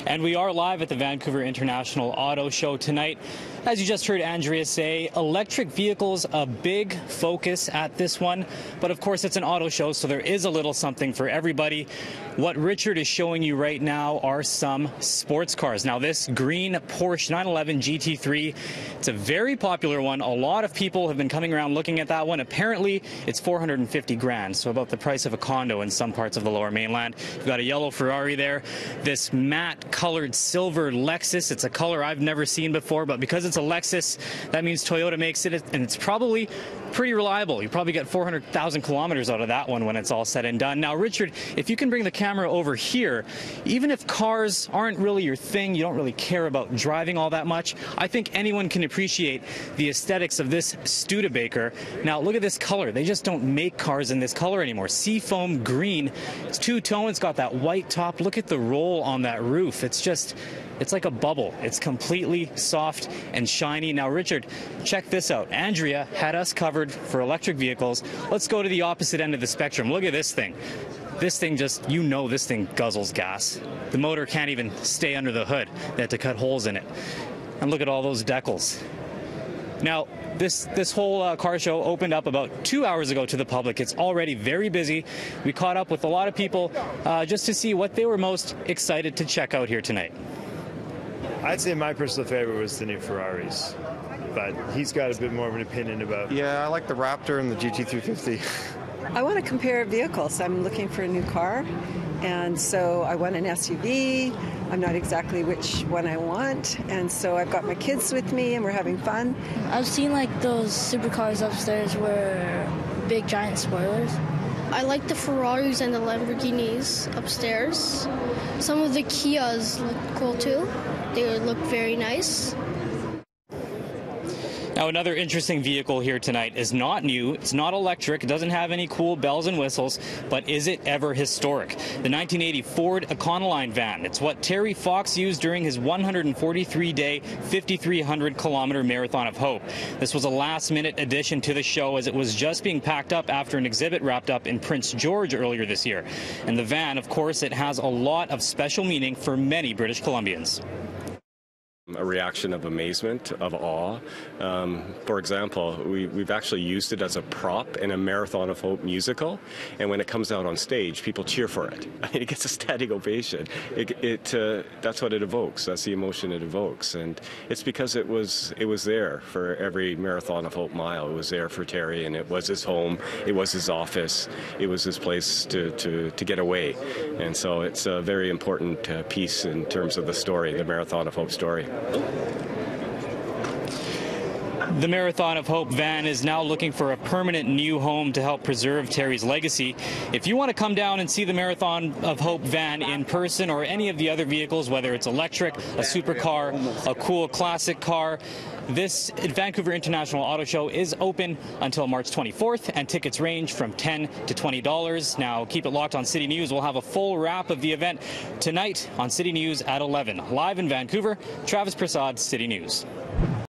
And we are live at the Vancouver International Auto Show tonight. As you just heard Andrea say, electric vehicles a big focus at this one. But of course, it's an auto show, so there is a little something for everybody. What Richard is showing you right now are some sports cars. Now, this green Porsche 911 GT3, it's a very popular one. A lot of people have been coming around looking at that one. Apparently, it's 450 grand, so about the price of a condo in some parts of the Lower Mainland. You've got a yellow Ferrari there. This matte colored silver Lexus. It's a color I've never seen before, but because it's a Lexus, that means Toyota makes it, and it's probably pretty reliable. You probably get 400,000 kilometers out of that one when it's all said and done. Now, Richard, if you can bring the camera over here, even if cars aren't really your thing, you don't really care about driving all that much, I think anyone can appreciate the aesthetics of this Studebaker. Now, look at this color. They just don't make cars in this color anymore. Seafoam green. It's two-tone. It's got that white top. Look at the roll on that roof. It's like a bubble. It's completely soft and shiny. Now, Richard, check this out. Andrea had us covered for electric vehicles. Let's go to the opposite end of the spectrum. Look at this thing. This thing just, this thing guzzles gas. The motor can't even stay under the hood. They had to cut holes in it. And look at all those decals. Now, this whole car show opened up about 2 hours ago to the public. It's already very busy. We caught up with a lot of people just to see what they were most excited to check out here tonight. I'd say my personal favorite was the new Ferraris, but he's got a bit more of an opinion about. Yeah, I like the Raptor and the GT350. I want to compare vehicles. I'm looking for a new car, and so I want an SUV. I'm not exactly which one I want, and so I've got my kids with me, and we're having fun. I've seen those supercars upstairs were big giant spoilers. I like the Ferraris and the Lamborghinis upstairs. Some of the Kias look cool too. They look very nice. Now, another interesting vehicle here tonight is not new. It's not electric. It doesn't have any cool bells and whistles, but is it ever historic? The 1980 Ford Econoline van. It's what Terry Fox used during his 143-day, 5,300-kilometer Marathon of Hope. This was a last-minute addition to the show as it was just being packed up after an exhibit wrapped up in Prince George earlier this year. And the van, of course, it has a lot of special meaning for many British Columbians. A reaction of amazement, of awe. For example, we've actually used it as a prop in a Marathon of Hope musical, and when it comes out on stage, people cheer for it. I mean, it gets a standing ovation. That's what it evokes. That's the emotion it evokes, and it's because it was there for every Marathon of Hope mile. It was there for Terry, and it was his home. It was his office. It was his place to get away, and so it's a very important piece in terms of the story, the Marathon of Hope story. The Marathon of Hope van is now looking for a permanent new home to help preserve Terry's legacy. If you want to come down and see the Marathon of Hope van in person or any of the other vehicles, whether it's electric, a supercar, a cool classic car, this Vancouver International Auto Show is open until March 24th, and tickets range from $10 to $20. Now, keep it locked on City News. We'll have a full wrap of the event tonight on City News at 11. Live in Vancouver, Travis Prasad, City News.